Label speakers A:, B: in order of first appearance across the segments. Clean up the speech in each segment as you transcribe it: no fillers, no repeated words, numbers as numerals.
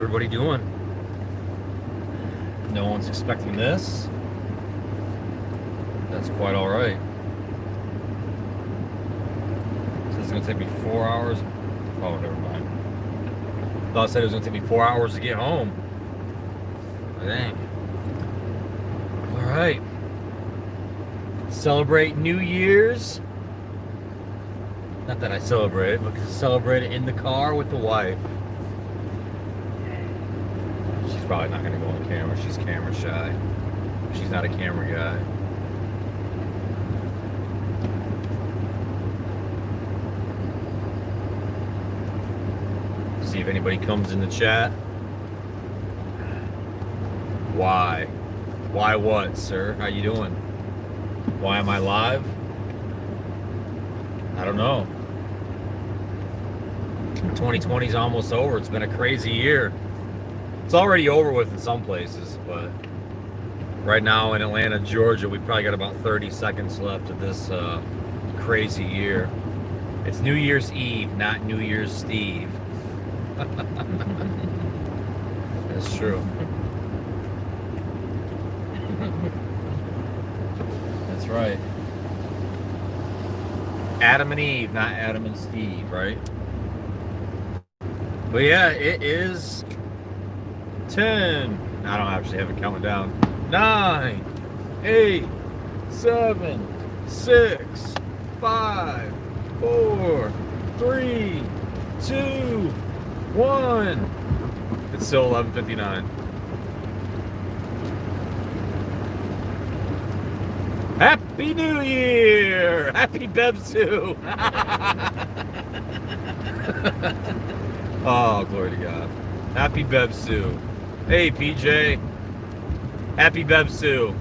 A: Everybody doing? No one's expecting this. That's quite all right. So this is gonna take me 4 hours. Oh, never mind. I thought I said it was gonna take me 4 hours to get home. Dang. All right. Celebrate New Year's. Not that I celebrate it, but celebrate it in the car with the wife. She's probably not gonna go on camera. She's camera shy. She's not a camera guy. See if anybody comes in the chat. Why? Why what, sir? How you doing? Why am I live? I don't know. 2020 is almost over. It's been a crazy year. It's already over with in some places, but right now in Atlanta, Georgia, we probably got about 30 seconds left of this crazy year. It's New Year's Eve, not New Year's Steve. That's true. That's right. Adam and Eve, not Adam and Steve, right? But yeah, it is 10. I don't actually have it counting down. 9, 8, 7, 6, 5, 4, 3, 2, 1. It's still 11:59. Happy New Year! Happy Bevsu! Oh, glory to God. Happy Bevsu. Hey, PJ. Happy Bevsu.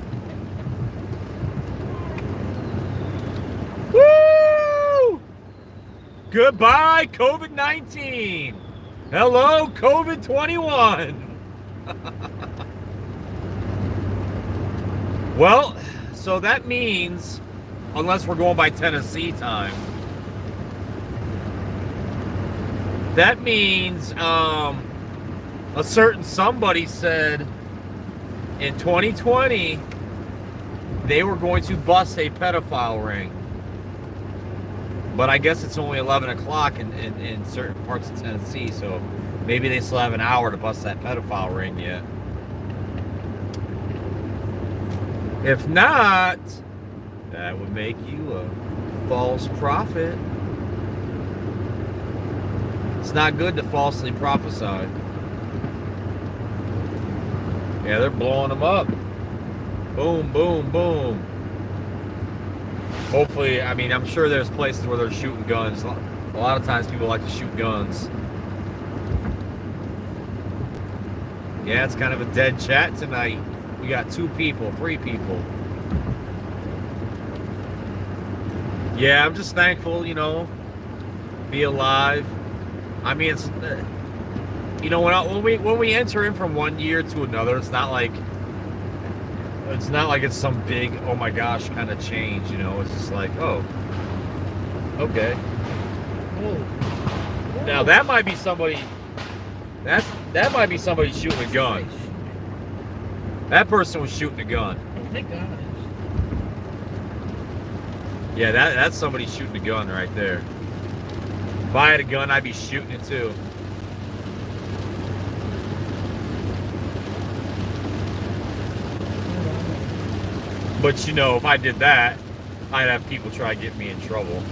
A: Woo! Goodbye, COVID-19. Hello, COVID-21. Well, so that means, unless we're going by Tennessee time, that means a certain somebody said in 2020 they were going to bust a pedophile ring. But I guess it's only 11 o'clock in certain parts of Tennessee, so maybe they still have an hour to bust that pedophile ring yet. If not, that would make you a false prophet. It's not good to falsely prophesy. Yeah, they're blowing them up. Boom, boom, boom. Hopefully, I mean, I'm sure there's places where they're shooting guns. A lot of times people like to shoot guns. Yeah, it's kind of a dead chat tonight. We got 2 people, 3 people. Yeah, I'm just thankful, be alive. I mean, it's, when we enter in from one year to another, it's not like it's some big, oh my gosh, kind of change, It's just like, oh, okay. Now that might be somebody. That might be somebody shooting a gun. That person was shooting a gun.
B: Oh my gosh.
A: Yeah, that's somebody shooting a gun right there. If I had a gun, I'd be shooting it too. But if I did that, I'd have people try to get me in trouble.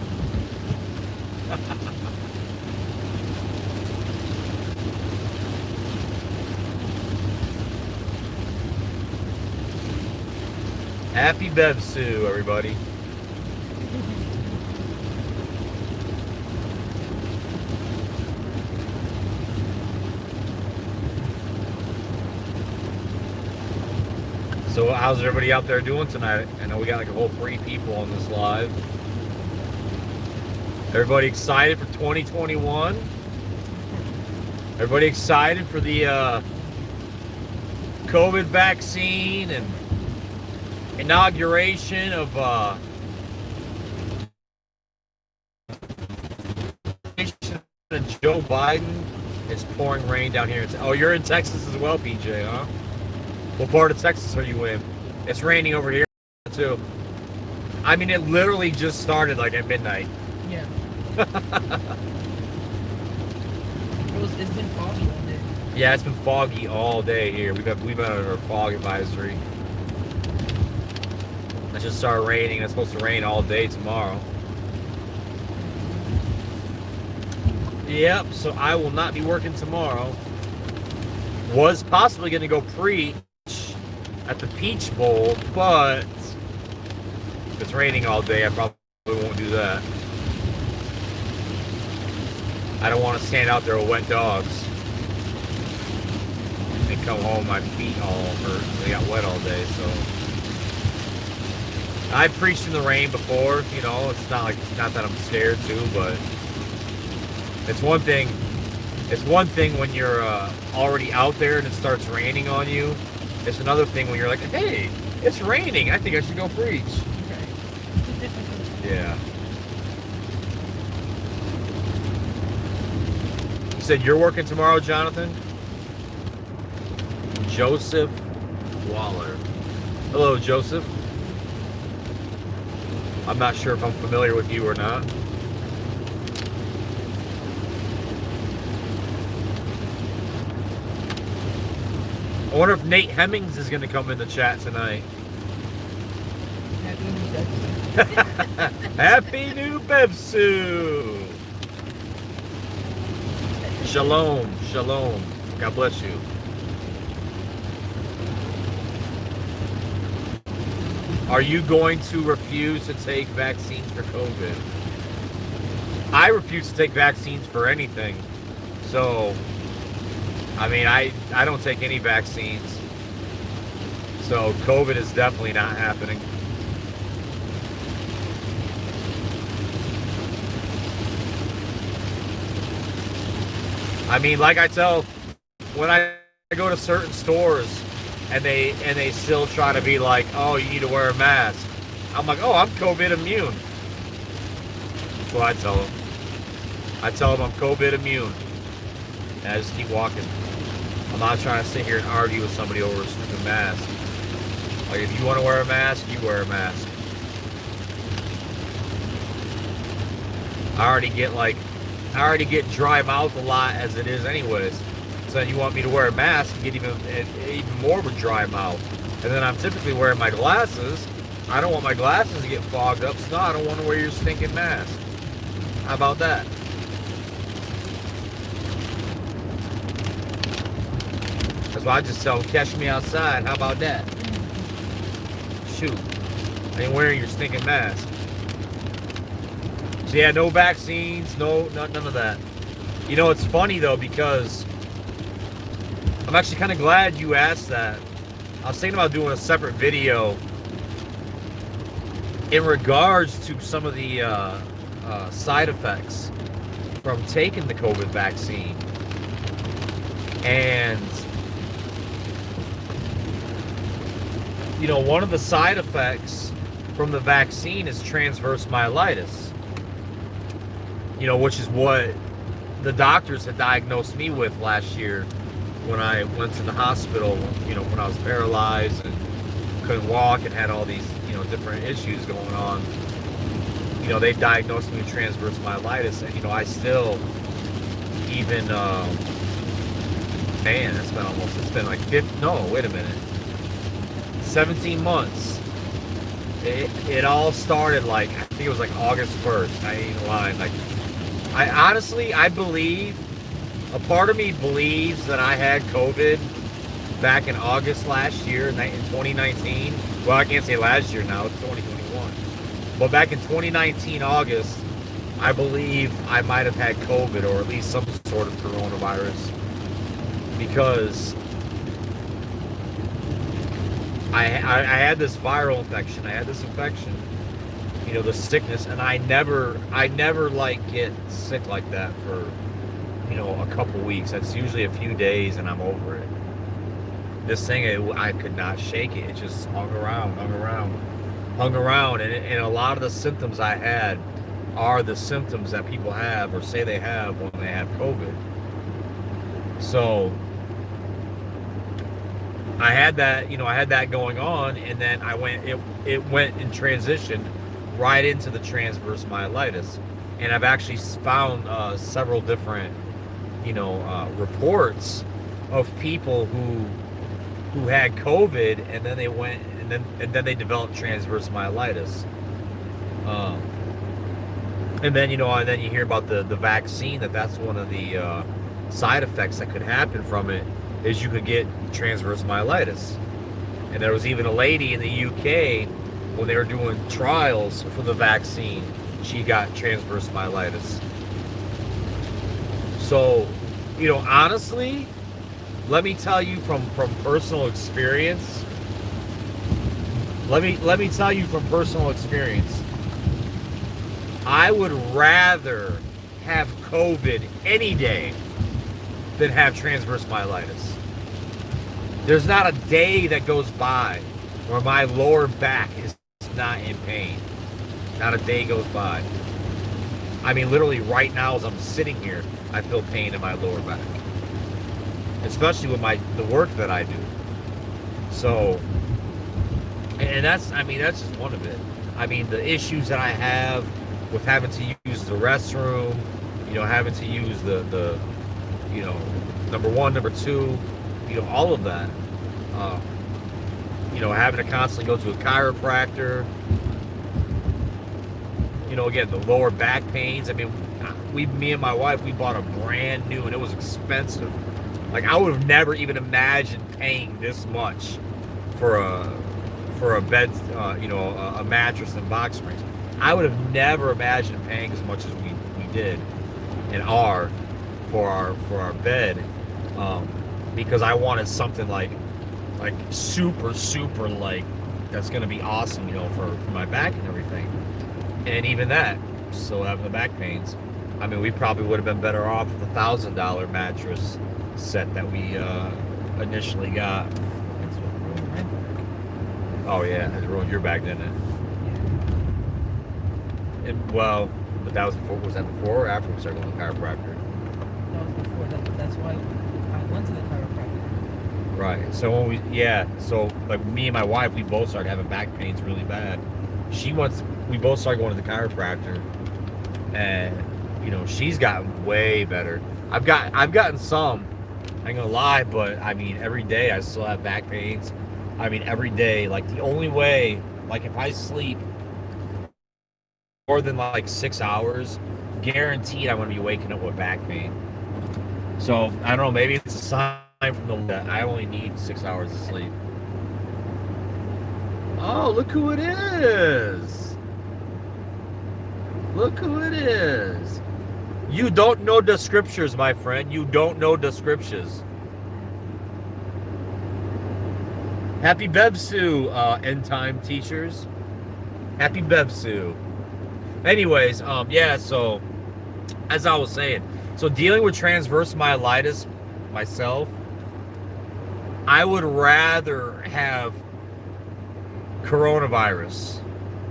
A: Happy Bevsu, everybody. So how's everybody out there doing tonight? I know we got like a whole 3 people on this live. Everybody excited for 2021? Everybody excited for the COVID vaccine and inauguration of Joe Biden It's pouring rain down here. Oh, you're in Texas as well, PJ, huh? What part of Texas are you in? It's raining over here, too. I mean, it literally just started like at midnight.
B: Yeah. It's been foggy all day.
A: Yeah, it's been foggy all day here. We've been under a fog advisory. It just started raining. It's supposed to rain all day tomorrow. Yep, so I will not be working tomorrow. Was possibly going to go preach at the Peach Bowl, but if it's raining all day, I probably won't do that. I don't want to stand out there with wet dogs and come home, my feet all hurt. They got wet all day, so. I preached in the rain before, you know, it's not that I'm scared to, but it's one thing when you're already out there and it starts raining on you. It's another thing when you're like, hey, it's raining, I think I should go preach.
B: Okay.
A: Yeah. You said you're working tomorrow, Jonathan? Joseph Waller. Hello, Joseph. I'm not sure if I'm familiar with you or not. I wonder if Nate Hemmings is going to come in the chat tonight. Happy New Bevsu! Shalom, shalom. God bless you. Are you going to refuse to take vaccines for COVID? I refuse to take vaccines for anything. So, I mean, I don't take any vaccines. So, COVID is definitely not happening. I mean, like I tell, when I go to certain stores, and they still try to be like, oh, you need to wear a mask. I'm like, oh, I'm COVID immune. That's what I tell them. I tell them I'm COVID immune. And I just keep walking. I'm not trying to sit here and argue with somebody over a stupid mask. Like, if you want to wear a mask, you wear a mask. I already get dry mouth a lot as it is anyways. So then you want me to wear a mask and get even more of a dry mouth. And then I'm typically wearing my glasses. I don't want my glasses to get fogged up, so no, I don't want to wear your stinking mask. How about that? That's why I just tell them, catch me outside. How about that? Shoot. I ain't wearing your stinking mask. So yeah, no vaccines, none of that. You know, it's funny though, because I'm actually kind of glad you asked that. I was thinking about doing a separate video in regards to some of the side effects from taking the COVID vaccine. And, you know, one of the side effects from the vaccine is transverse myelitis. You know, which is what the doctors had diagnosed me with last year when I went to the hospital, you know, when I was paralyzed and couldn't walk and had all these, you know, different issues going on. You know, they diagnosed me with transverse myelitis, and, you know, I still even, man, it's been like 17 months. It all started like, I think it was like August 1st, I ain't lying, like, I honestly believe, a part of me believes that I had COVID back in August last year, in 2019. Well, I can't say last year now, it's 2021. But back in 2019, August, I believe I might have had COVID, or at least some sort of coronavirus. Because I had this viral infection, I had this infection, you know, the sickness, and I never like get sick like that for, you know, a couple weeks. That's usually a few days and I'm over it. This thing, I could not shake it. It just hung around. And a lot of the symptoms I had are the symptoms that people have or say they have when they have COVID. So I had that, I had that going on, and then it went and transitioned right into the transverse myelitis, and I've actually found several different, reports of people who had COVID, and then they went and then they developed transverse myelitis. Um, and then and then you hear about the vaccine, that's one of the side effects that could happen from it is you could get transverse myelitis. And there was even a lady in the UK when they were doing trials for the vaccine, she got transverse myelitis. So, honestly, let me tell you from personal experience. Let me tell you from personal experience. I would rather have COVID any day than have transverse myelitis. There's not a day that goes by where my lower back is not in pain. Not a day goes by. I mean, literally right now as I'm sitting here, I feel pain in my lower back. Especially with the work that I do. So, and that's just one of it. I mean, the issues that I have with having to use the restroom, having to use the number one, number two, all of that. Having to constantly go to a chiropractor. Again, the lower back pains. I mean, me and my wife, we bought a brand new, and it was expensive. Like, I would have never even imagined paying this much for a bed, a mattress and box springs. I would have never imagined paying as much as we did and are for our bed, because I wanted something like super that's gonna be awesome, for my back and everything. And even that, still having the back pains. I mean, we probably would have been better off with the $1,000 mattress set that we initially got.
B: That's what ruined my back.
A: Oh yeah, it ruined your back, didn't it? Well, but that was before. Was that before or after we started going to the chiropractor?
B: That was before that. That's why I went to the chiropractor.
A: Right. So so like me and my wife, we both started having back pains really bad. We both started going to the chiropractor, and she's gotten way better. I've gotten some. I ain't gonna lie, but I mean, every day I still have back pains. I mean, every day. Like, the only way, like, if I sleep more than like 6 hours, guaranteed I'm gonna be waking up with back pain. So I don't know. Maybe it's a sign from the that I only need 6 hours of sleep. Oh, look who it is! Look who it is! You don't know the scriptures, my friend. You don't know the scriptures. Happy Bevsu, end time teachers. Happy Bevsu. Anyways, so as I was saying, so dealing with transverse myelitis myself, I would rather have coronavirus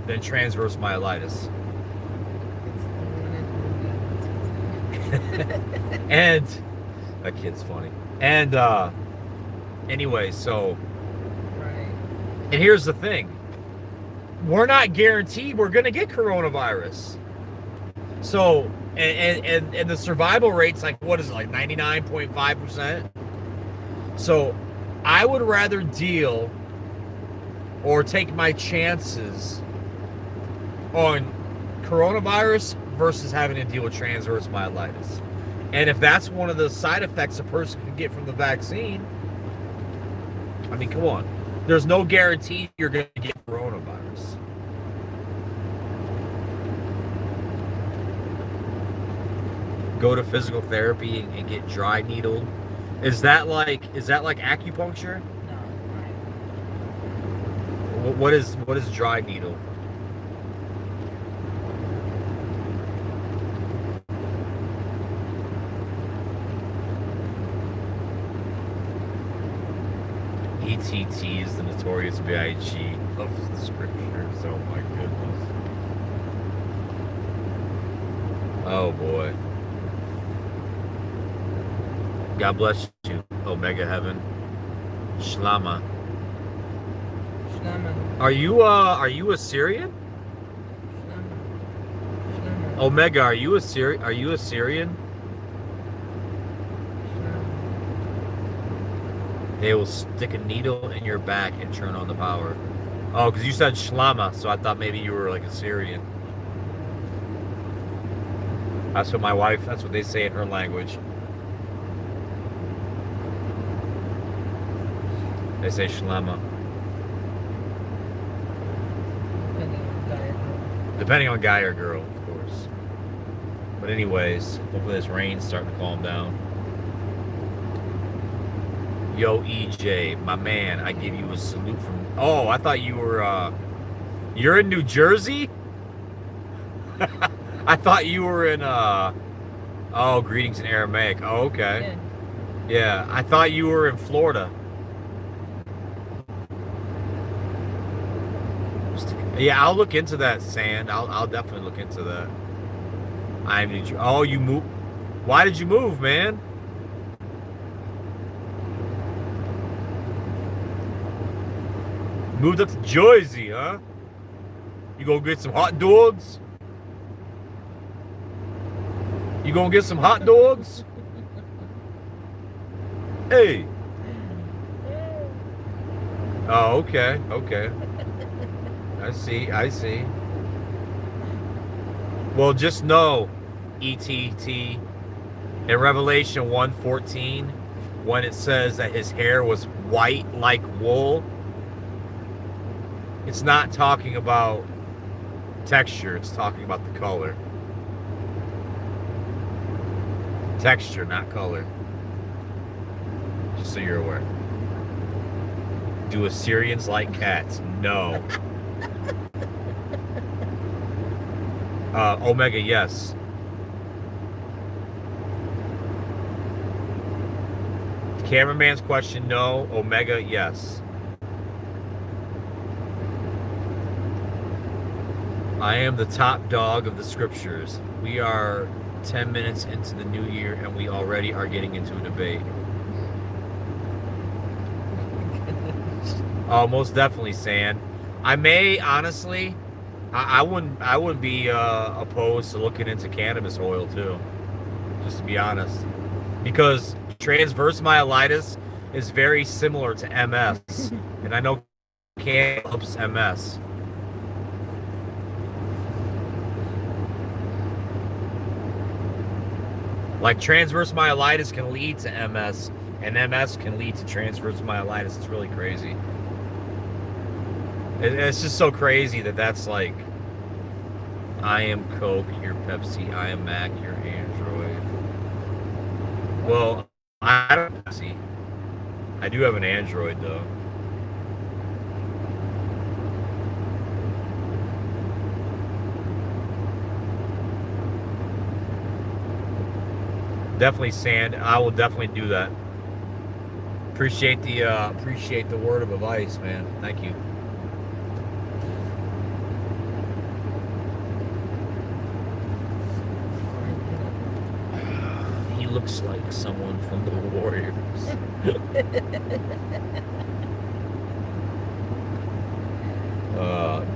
A: than transverse myelitis. And that kid's funny. And anyway, so
B: Right.
A: and here's the thing. We're not guaranteed we're gonna get coronavirus. So and the survival rate's like, what is it, like 99.5%? So I would rather deal or take my chances on coronavirus versus having to deal with transverse myelitis. And if that's one of the side effects a person can get from the vaccine, I mean, come on. There's no guarantee you're going to get coronavirus. Go to physical therapy and get dry needled. Is that like acupuncture?
B: No.
A: What is dry needle? ETT is the notorious B.I.G. of the scriptures. Oh my goodness. Oh boy. God bless you, Omega Heaven. Shlama.
B: Shlama.
A: Are you a Syrian?
B: Shlama. Shlama.
A: Omega, are you a Syrian?
B: Shlama.
A: They will stick a needle in your back and turn on the power. Oh, because you said Shlama, so I thought maybe you were like a Syrian. That's what they say in her language. They say Shlama. Depending on guy or girl, of course. But anyways, hopefully this rain's starting to calm down. Yo, EJ, my man, I give you a salute from... Oh, I thought you were, You're in New Jersey? I thought you were in, Oh, greetings in Aramaic. Oh, okay. Yeah, I thought you were in Florida. Yeah, I'll look into that, Sand. I'll definitely look into that. Oh, you moved. Why did you move, man? Moved up to Jersey, huh? You gonna get some hot dogs? You gonna get some hot dogs? Hey. Oh, okay, okay. I see. Well, just know, ETT, in Revelation 1:14, when it says that his hair was white like wool, it's not talking about texture, it's talking about the color. Texture, not color. Just so you're aware. Do Assyrians like cats? No. Omega, yes. Cameraman's question, no. Omega, yes. I am the top dog of the scriptures. We are 10 minutes into the new year and we already are getting into a debate. Oh, most definitely, Sand. I may, honestly, I wouldn't be opposed to looking into cannabis oil too, just to be honest, because transverse myelitis is very similar to MS, and I know cannabis helps MS. Like transverse myelitis can lead to MS, and MS can lead to transverse myelitis. It's really crazy. It's just so crazy that's like, I am Coke, you're Pepsi, I am Mac, you're Android. Well, I don't see. I do have an Android though. Definitely, Sand. I will definitely do that. Appreciate the word of advice, man. Thank you. He looks like someone from the Warriors.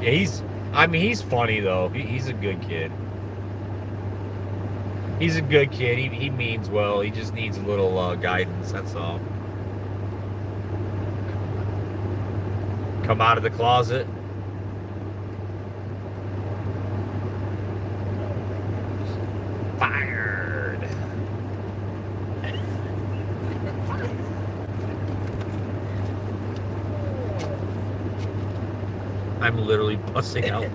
A: He's funny though. He's a good kid. He's a good kid. He means well. He just needs a little guidance. That's all. Come out of the closet. Fired. I'm literally busting out.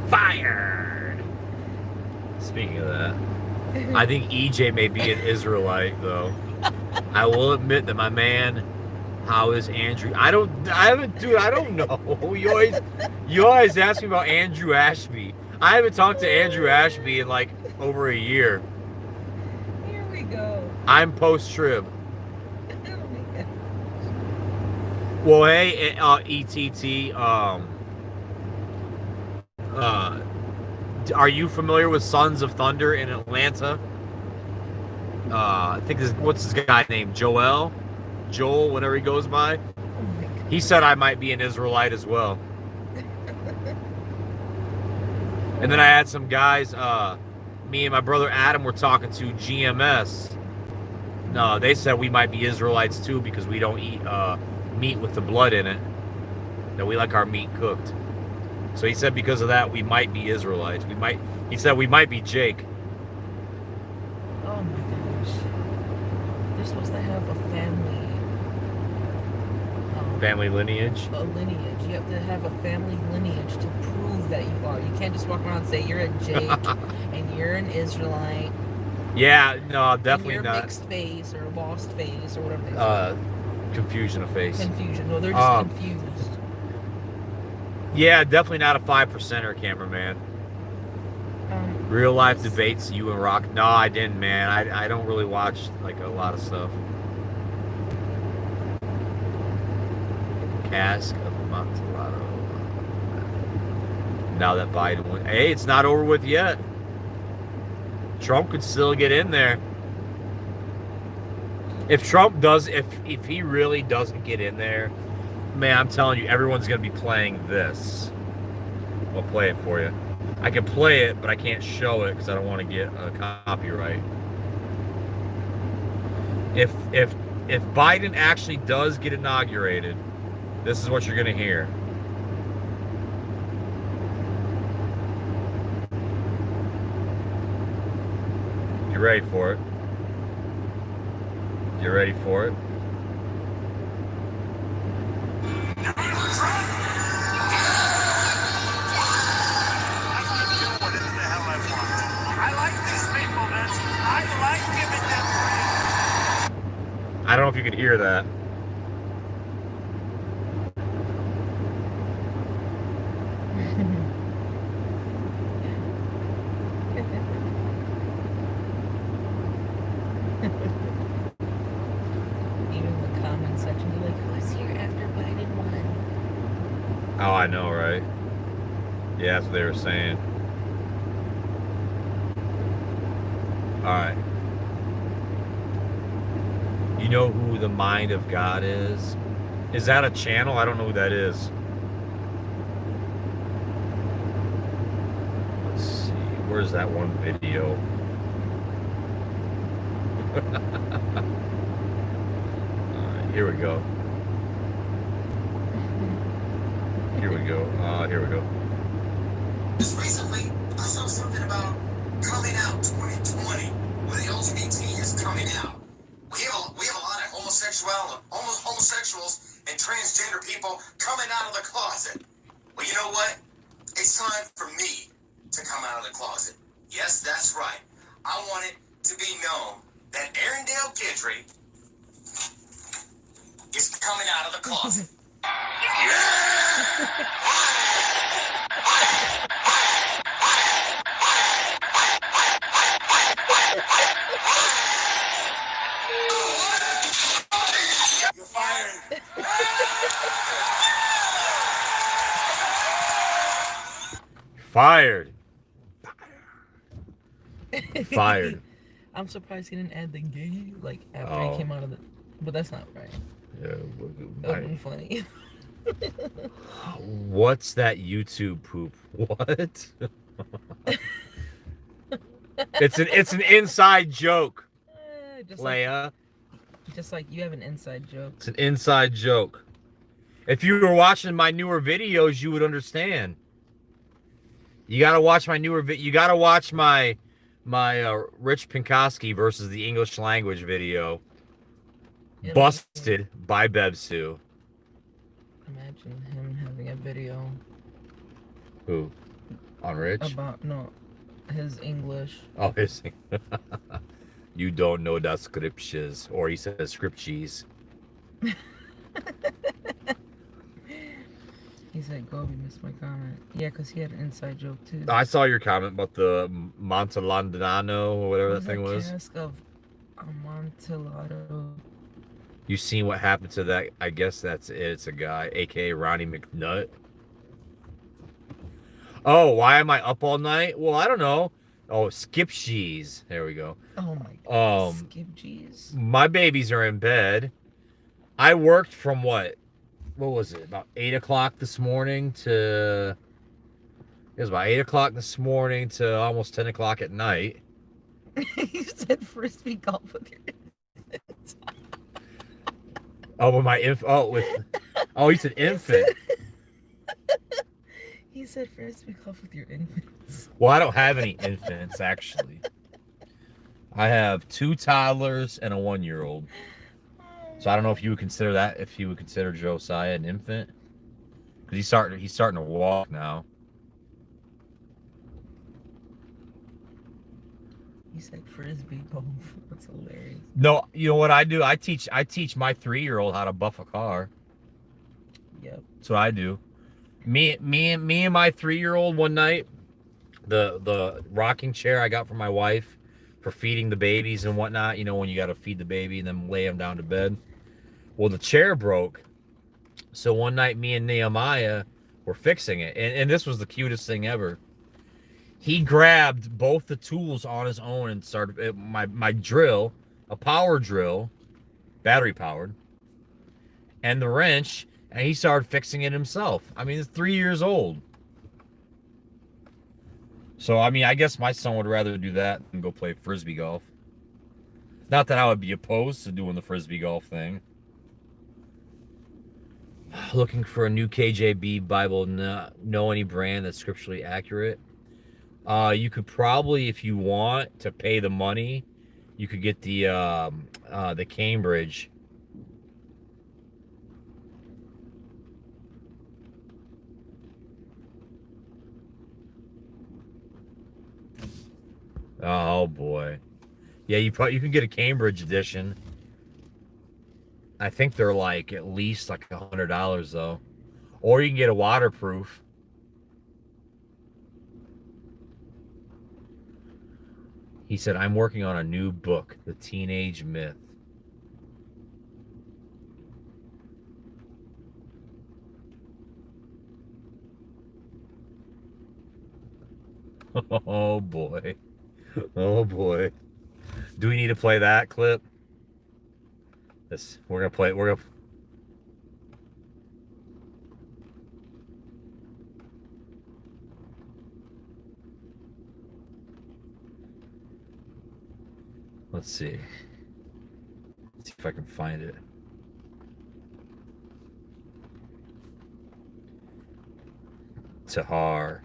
A: Fired. Speaking of that, I think EJ may be an Israelite though. I will admit that my man, how is Andrew? I don't know. You always ask me about Andrew Ashby. I haven't talked to Andrew Ashby in like over a year.
B: Here we go.
A: I'm post-trib. Well, hey, ETT, are you familiar with Sons of Thunder in Atlanta? I think what's this guy named Joel, whatever he goes by.
B: Oh my God.
A: He said I might be an Israelite as well. And then I had some guys. Me and my brother Adam were talking to GMS. No, they said we might be Israelites too because we don't eat meat with the blood in it. That we like our meat cooked. So he said because of that we might be Israelites. He said we might be Jake.
B: Oh my gosh. They're supposed to have a family.
A: Family lineage.
B: A lineage. You have to have a family lineage to prove that you are. You can't just walk around and say you're a Jake and you're an Israelite.
A: Yeah, no, definitely
B: and you're
A: not.
B: Mixed face or lost face or whatever they say.
A: Confusion of face.
B: Confusion. No, they're just confused.
A: Yeah, definitely not a 5%er, cameraman. Real life debates, you and Rock. No, I didn't, man. I don't really watch like a lot of stuff. Cask of Amontillado. Now that Biden went, hey, it's not over with yet. Trump could still get in there. If Trump does, if he really doesn't get in there, man, I'm telling you, everyone's gonna be playing this. I'll play it for you. I can play it, but I can't show it because I don't want to get a copyright. If Biden actually does get inaugurated, this is what you're gonna hear. You ready for it? You ready for it? I don't know if you could hear that.
B: Even the comment section, they're like, who's here after Biden won?
A: Oh, I know, right? Yeah, that's what they were saying. Alright. You know who the Mind of God is? Is that a channel? I don't know who that is. Let's see. Where's that one video? Alright, here we go. Here we go. Here we go.
C: Just recently, I saw something about coming out 2020, where the LGBT is coming out. We have a lot of homosexuals and transgender people coming out of the closet. Well, you know what? It's time for me to come out of the closet. Yes, that's right. I want it to be known that Arendelle Guidry is coming out of the closet. You're fired.
A: Fired. Fired.
B: I'm surprised he didn't add the gay like after
A: Oh.
B: he came out of the. But that's not right.
A: Yeah,
B: That would be funny.
A: what's that YouTube poop? What? It's an inside joke,
B: just
A: Leia.
B: like you have an inside joke.
A: It's an inside joke. If you were watching my newer videos, you would understand. You gotta watch my newer you gotta watch my Rich Pinkoski versus the English language video.
B: Yeah,
A: Busted by Bebsu.
B: Imagine him having a video
A: Who? On Rich?
B: about his English.
A: Oh, his. You don't know the scriptures, or he says scriptures.
B: He said, "Gobi missed my comment." Yeah, because he had an inside joke too.
A: I saw your comment about the Montalondano or whatever that thing was.
B: Cask of Amontillado.
A: You seen what happened to that? I guess that's it. It's a guy, aka Ronnie McNutt. Oh, why am I up all night? Well, I don't know. Oh, skip cheese. There we go.
B: Oh my god.
A: Um,
B: Skip G's.
A: my babies are in bed. I worked from what was it? About 8 o'clock this morning to it was about 8 o'clock this morning to almost 10 o'clock at night.
B: You said frisbee golf with your infants.
A: Oh, with my you said infant.
B: He said frisbee golf with your infants.
A: Well, I don't have any infants actually. I have 2 toddlers and a 1-year-old. So I don't know if you would consider Josiah an infant, because he's starting to walk now.
B: He said frisbee golf. That's hilarious.
A: No, you know what I do? I teach my 3-year-old how to buff a car.
B: Yep.
A: That's what I do. Me and my 3-year-old one night, the rocking chair I got from my wife for feeding the babies and whatnot. You know, when you got to feed the baby and then lay them down to bed. Well, the chair broke. So one night, me and Nehemiah were fixing it, and this was the cutest thing ever. He grabbed both the tools on his own and started my drill, a power drill, battery powered, and the wrench, and he started fixing it himself. I mean, he's 3 years old. So, I mean, I guess my son would rather do that than go play frisbee golf. Not that I would be opposed to doing the frisbee golf thing. Looking for a new KJV Bible. Know any brand that's scripturally accurate? You could probably, if you want to pay the money, you could get the Cambridge. Oh boy, yeah, you can get a Cambridge edition. I think they're like at least like $100 though, or you can get a waterproof. He said, I'm working on a new book, The Teenage Myth. Oh boy. Oh boy. Do we need to play that clip? We're gonna play it. Let's see. Let's see if I can find it. Tahar.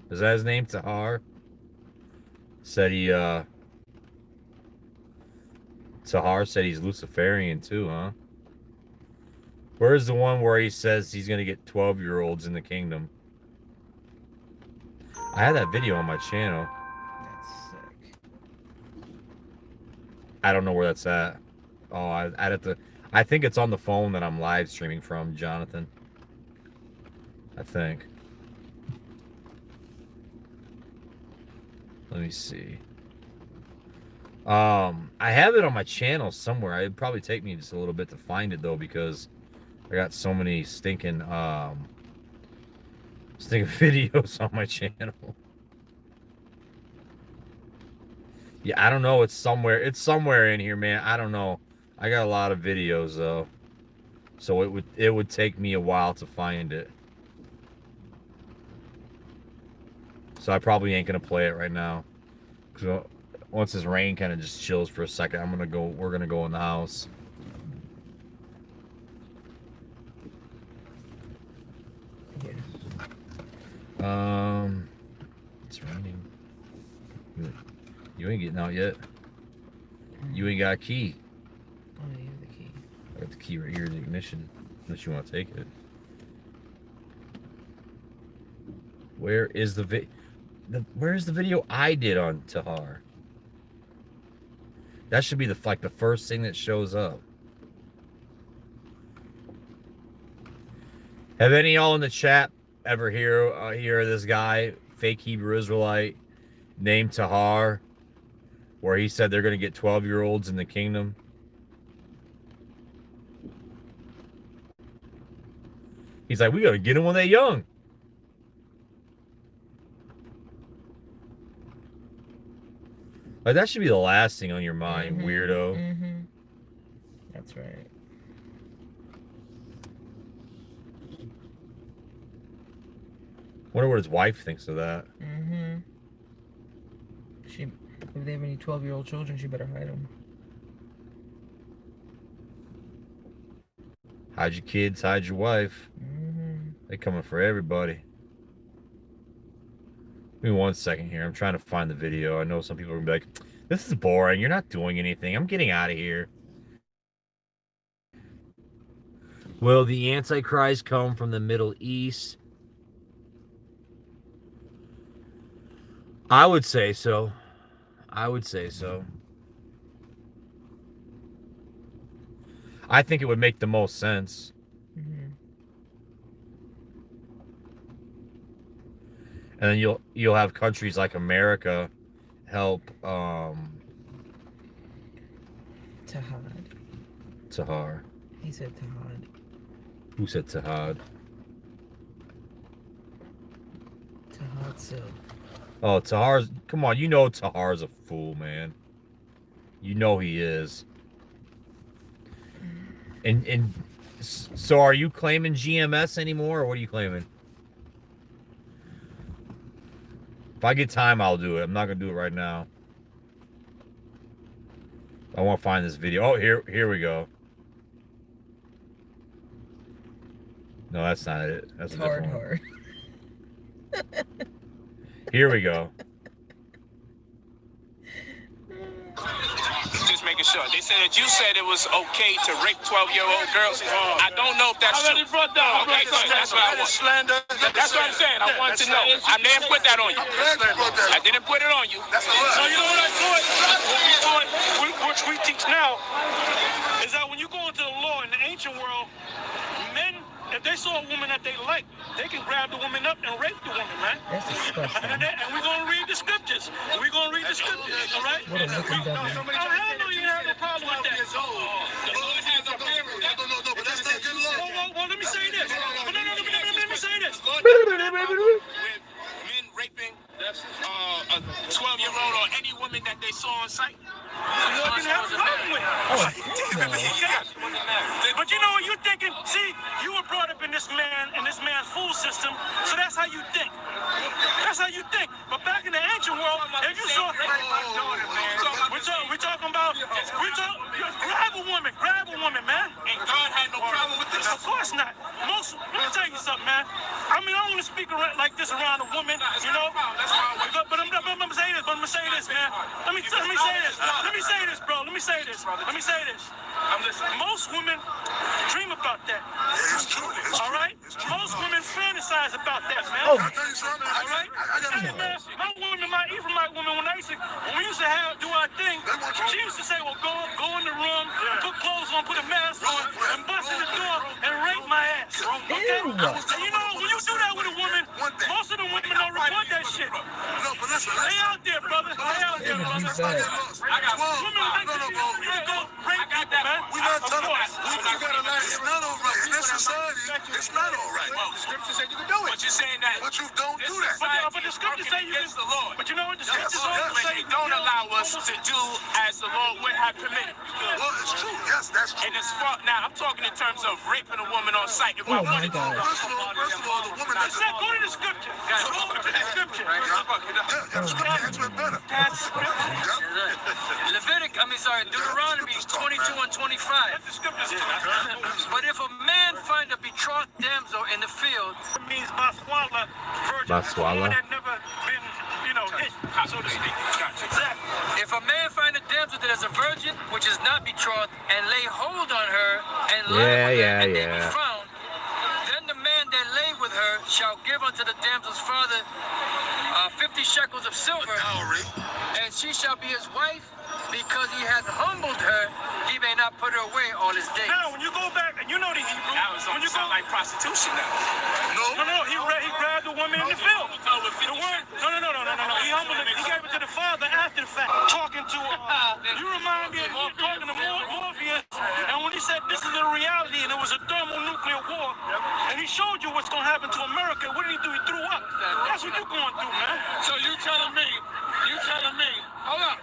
A: Is that his name? Tahar? Tahar said he's Luciferian too, huh? Where's the one where he says he's gonna get 12-year-olds in the kingdom? I had that video on my channel.
B: That's sick.
A: I don't know where that's at. Oh, I'd have to. I think it's on the phone that I'm live streaming from, Jonathan. I think. Let me see. I have it on my channel somewhere. It'd probably take me just a little bit to find it though, because I got so many stinking videos on my channel. Yeah, I don't know. It's somewhere in here, man. I don't know. I got a lot of videos though, so it would take me a while to find it. So I probably ain't gonna play it right now. So once this rain kind of just chills for a second, we're gonna go in the house. It's raining. You ain't getting out yet. You ain't got a key.
B: Oh, you have the key.
A: I got the key right here in the ignition, unless you want to take it. Where is where's the video I did on Tahar? That should be the first thing that shows up. Have any of y'all in the chat ever hear this guy, fake Hebrew Israelite, named Tahar, where he said they're going to get 12-year-olds in the kingdom? He's like, we got to get them when they're young. Like, that should be the last thing on your mind,
B: Mhm,
A: weirdo.
B: mhm. That's right.
A: Wonder what his wife thinks of that.
B: Mm-hmm. If they have any 12-year-old children, she better hide them.
A: Hide your kids, hide your wife.
B: Mm-hmm.
A: They coming for everybody. Give me 1 second here. I'm trying to find the video. I know some people are gonna be like, "This is boring. You're not doing anything. I'm getting out of here." Will the Antichrist come from the Middle East? I would say so. I would say so. I think it would make the most sense.
B: Mm-hmm.
A: And then you'll have countries like America help Tahar.
B: He said Tahad.
A: Who said Tahad?
B: Tahadso.
A: Oh, Tahar's, come on, you know Tahar's a fool, man. You know he is. And so are you claiming GMS anymore, or what are you claiming? If I get time, I'll do it. I'm not gonna do it right now. I want to find this video. Oh, here we go. No, that's not it. That's a different one.
B: Hard.
D: Here we go. Just making sure. They said that you said it was okay to rape 12-year-old girls. I don't know if that's true. Okay, so that's what I want.
C: Slander.
D: That's what I'm saying. I wanted to know. I didn't put that on you. I didn't put it on you.
C: That's a lie.
E: So you know what I thought? Which we teach now is that when you go into the law in the ancient world, men, if they saw a woman that they like, they can grab the woman up and rape the woman, man.
B: That's disgusting.
E: And we're gonna read the scriptures. We're gonna read the scriptures, all right?
B: What a wicked devil.
E: Oh, hell no, you have no problem with that.
C: But that's not good law.
E: Well, let me say this. Let me say this.
D: With men raping a 12-year-old or any woman that they saw on sight.
E: You can have a problem with it.
B: Oh, hell no.
E: But you know what you're thinking? See, you were brought up in this man's fool system, so that's how you think. That's how you think. But back in the ancient world, if you saw, we're talking about, grab a woman, man.
D: And God had no problem with this.
E: Of course not. Let me tell you something, man. I mean, I don't want to speak like this around a woman, you know. But I'm gonna say this, man. Let me say this, bro. Let me say this.
D: I'm listening.
E: Most women dream about that.
C: It's true.
E: All right? Most women fantasize about that, man.
B: Oh.
C: I'll tell you something.
E: All right? Hey, man, my woman, even my woman, when we used to do our thing, she used to say, well, go in the room, put clothes on, put a mask on, and bust in the door and rape my ass. Okay?
B: Ew.
E: And you know, when you do that with a woman, most of the women don't report that shit.
C: No, but listen.
E: They out there, brother. They out there,
B: He's
E: brother.
B: bad.
E: Women think that you go rape people, man.
C: We're not
E: Of
C: telling
E: course.
C: It's not all right. In this society, it's not all right.
D: The scripture said you can do it. But you're saying that.
C: But you don't do that.
E: But the scripture say you can.
D: Against the Lord.
E: But you know what the scripture
C: yes.
E: say?
D: They don't allow us to do as the Lord would have permitted.
C: Well, it's true. Yes, that's true.
D: And it's fault. Now, I'm talking in terms of raping a woman on sight. If I
B: Oh, my
D: wanted to.
B: God.
C: First of all, the woman
E: I
C: that's...
E: said, go to the scripture. Go to the scripture.
C: Yeah, scripture answer it better.
B: That's disgusting.
F: Deuteronomy 22 and 25.
E: That's the scripture.
F: But if a man find a betrothed damsel in the field,
E: It means Baswala, virgin.
A: Baswala?
E: One that never been, hit, so to speak. Exactly.
F: if a man find a damsel that is a virgin, which is not betrothed, and lay hold on her and lie with her, and they be found, then the man that lay with her shall give unto the damsel's father 50 shekels of silver,
C: Dowry.
F: and she shall be his wife, because he hath humbled her, he may not put her away all his days.
E: Now, when you go back, and you know the Hebrew,
D: That was
E: when you go,
D: sound like prostitution now.
E: no, he grabbed the woman in the field. The word, no. He humbled it. He gave it to the father after the fact. Talking to, you remind me of talking to Morpheus, and when he said this is a reality, and it was a thermonuclear war, and he showed you what's going to happen to America, what did he do? He threw up. That's what you're going through, man.
F: So you telling me, hold on.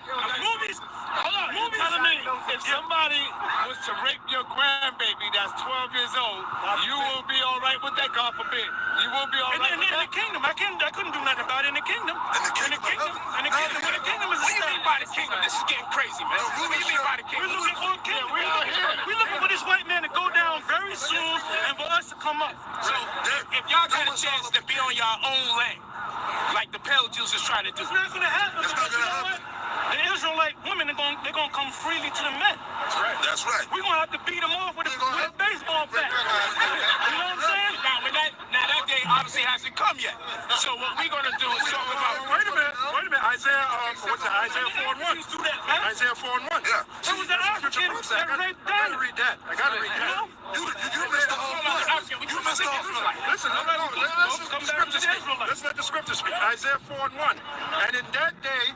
D: if somebody was to rape your grandbaby that's 12 years old, you will be all right with that, God forbid. You will be all right with that.
E: In the kingdom, I couldn't do nothing about it in the kingdom.
D: In the kingdom is what do you mean by the kingdom? This is getting crazy, man. What do you mean by the kingdom?
E: We're looking for a kingdom. We're looking for this white man to go down very soon and for us to come up.
D: So, if y'all got a chance to be on your own land, like the Pale Jews is trying to do,
E: It's not going to happen.
C: It's not
E: because
C: gonna
E: you know
C: happen.
E: what? The Israelite women are going to come freely to the men.
C: That's right.
E: We're going to have to beat them off with a baseball bat. You know what I'm saying?
D: Now that day obviously hasn't come yet. So what we're gonna do is talk about.
E: Wait a minute. Isaiah 4:1. Isaiah 4:1.
C: Yeah.
E: It was the African that raped Diana. I gotta read that.
C: You missed the whole point. You missed the whole point.
E: Listen, let's let the scripture speak. Isaiah 4:1.
G: And in that day,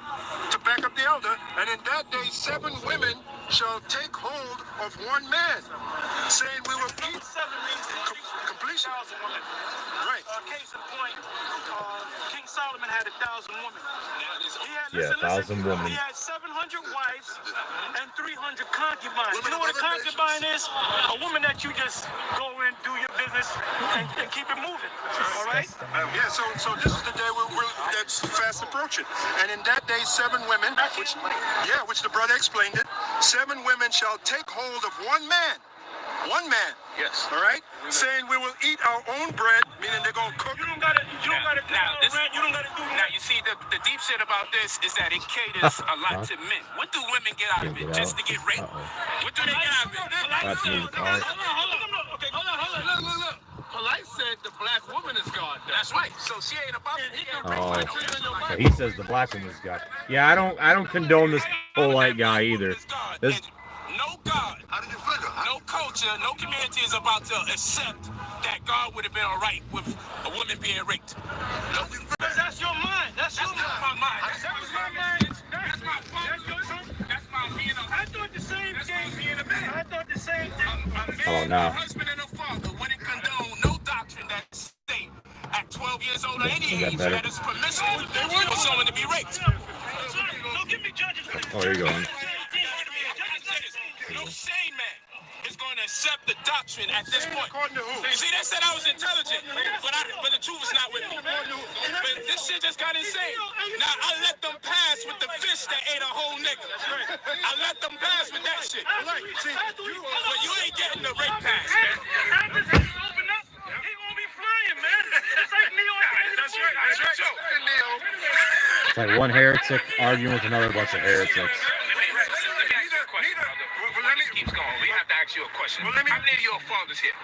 G: to back up the elder, and in that day 7 women shall take hold of one man, saying we will eat
E: 7 means
G: completion.
E: 1,000 women.
G: Right.
E: Case in point, King Solomon had 1,000 women. He had,
A: 1,000 women.
E: He had 700 wives and 300 concubines. You know what a concubine is? A woman that you just go in, do your business, and keep it moving. All right?
G: Yeah, so this is the day that's fast approaching. And in that day 7 women, which the brother explained it, 7 women shall take hold of one man. One man.
D: Yes.
G: All right? Saying we will eat our own bread, meaning they're going to cook.
E: You don't gotta do
D: Now,
E: you don't gotta do
D: Now you see the deep shit about this is that it caters a lot to men. What do women get out of it? Just to get raped? What do they get out of it?
A: That's me, Carl.
D: Look. Polite said the black woman is God. That's right. So she ain't about to
A: So he says the black woman's God. Yeah, I don't condone this polite guy either. This
D: no God,
C: How did you figure?
D: no culture, no community is about to accept that God would have been all right with a woman being raped.
E: Because that's your mind. That's your
D: That's not
E: mind.
D: my mind.
E: That was my mind.
D: That's my father. That's my being a
E: I thought the same thing.
D: being a man.
E: I thought the same thing.
D: A
A: Oh,
D: man,
A: no.
D: a husband, and a father wouldn't condone no doctrine that state at 12 years old or any
A: Is that
D: age
A: better?
D: that is permissible for someone to be raped.
E: Don't give me judges.
A: Oh, here you go.
D: No sane man is going to accept the doctrine at this point.
G: According to who?
D: You see, they said I was intelligent, but the truth is not with me. But this shit just got insane. Now I let them pass with the fish that ate a whole nigga. I let them pass with that shit. But you ain't getting the rape pass, man.
E: After this open up, he gonna be flying, man. It's like Neo.
D: That's right.
A: It's like one heretic arguing with another bunch of heretics.
D: Keeps going. We have to ask you a question. How many of your fathers here?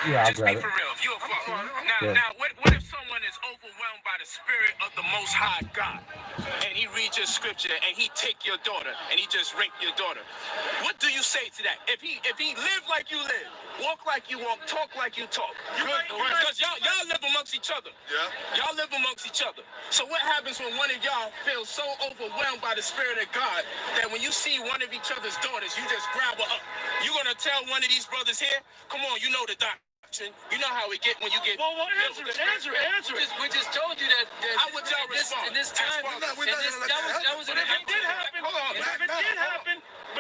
A: Yeah, I'll
D: Just
A: grab
D: be
A: it.
D: for real. If you're a father.
A: Yeah.
D: Now, what if someone is overwhelmed by the spirit of the Most High God, and he reads your scripture, and he take your daughter, and he just rape your daughter? What do you say to that? If he live like you live, walk like you walk, talk like you talk, because y'all live amongst each other.
C: Yeah.
D: Y'all live amongst each other. So what happens when one of y'all feels so overwhelmed by the Spirit of God that when you see one of each other's daughters, you just grab her up? You gonna tell one of these brothers here, come on, you know the doctrine. You know how we get when you get.
E: Well, answer it.
F: We just told you that.
D: How would y'all respond?
F: In this time,
C: We're not gonna let
F: that was
E: But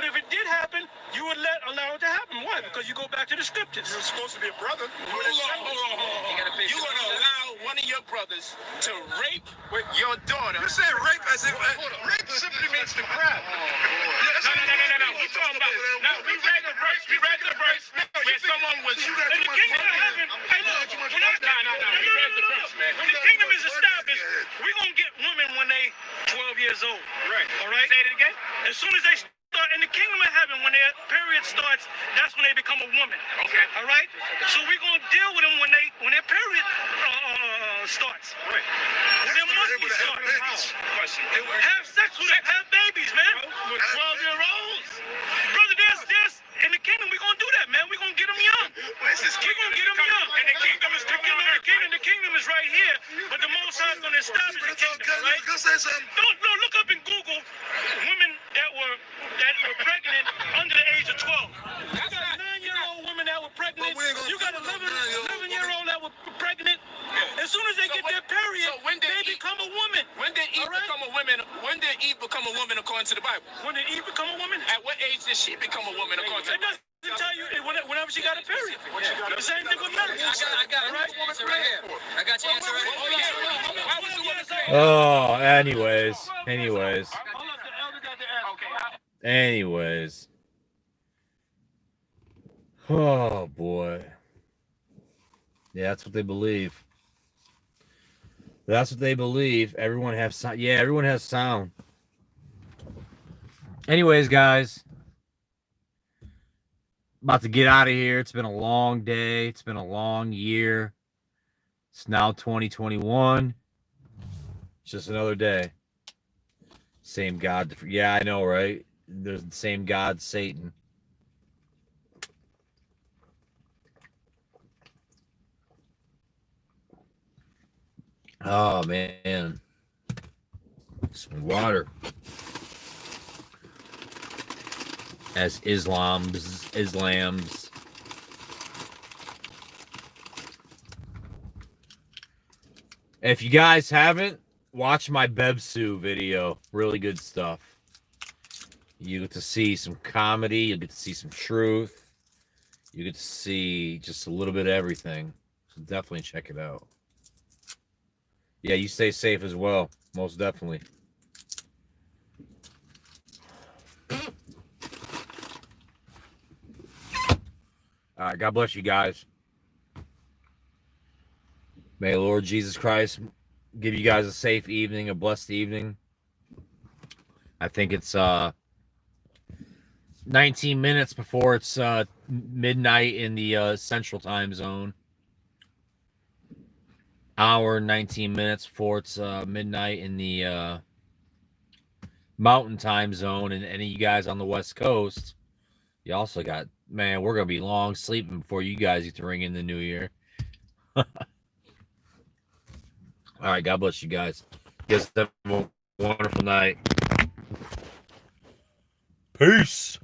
E: if it did happen, you would allow it to happen. Why? Because you go back to the scriptures.
G: You're supposed to be a brother.
D: Hold on. You gonna allow one of your brothers to rape your daughter?
C: You said rape as if
G: Rape simply means to grab.
D: No. We talking about. No, we read the verse. Where someone was.
E: In the kingdom of heaven, hey, look,
D: No. We read the verse, man.
E: when the kingdom is established, we're going to get women when they 12 years old.
D: Right.
E: All right? Say it again. As soon as they start in the kingdom of heaven, when their period starts, that's when they become a woman.
D: Okay.
E: All right? So we're going to deal with them when their period starts.
D: Right.
E: When their monthly starts.
D: Question.
E: Have sex with them. Have babies, man. With 12-year-olds. Brother, there's in the kingdom, we're going to do that, man. We're going to get them young. We're going to get them young.
D: And the kingdom is coming on earth.
E: The kingdom is right here, but the Most High is going to establish the kingdom, right?
C: Go say something.
E: No, look up in Google women that were pregnant under the age of 12. You got a 9-year-old woman that were pregnant.
C: But we ain't gonna
E: You got
C: do
E: a
C: no 9-year-old
E: 11-year-old that were pregnant. As soon as they get their period,
D: so when did
E: they
D: Eve-
E: become a woman.
D: When did Eve
E: All right?
D: become a woman? When did Eve become a woman according to the Bible?
E: When did Eve become a woman?
D: At what age did she become a woman according to
E: It
D: the Bible?
E: doesn't tell you whenever she got a period. The same thing with marriage.
F: I got your answer right here. I got your answer right
D: Oh,
F: here.
D: yeah. Why was the woman saved?
A: Oh, anyways.
E: Hold up, the elder got the answer.
A: Anyways. Oh boy. Yeah, that's what they believe. That's what they believe. Everyone has sound. Yeah, everyone has sound. Anyways, guys. About to get out of here. It's been a long day. It's been a long year. It's now 2021. It's just another day. Same God. Yeah, I know, right? There's the same God, Satan. Oh, man. Some water. As Islams. If you guys haven't, watch my Bebsu video. Really good stuff. You get to see some comedy. You get to see some truth. You get to see just a little bit of everything. So definitely check it out. Yeah, you stay safe as well. Most definitely. All right. God bless you guys. May the Lord Jesus Christ give you guys a safe evening, a blessed evening. I think it's 19 minutes before it's midnight in the Central Time Zone. Hour 19 minutes before it's midnight in the Mountain Time Zone. And any of you guys on the West Coast, you also got, man, we're going to be long sleeping before you guys get to ring in the new year. All right, God bless you guys. Guys, have a wonderful night. Peace.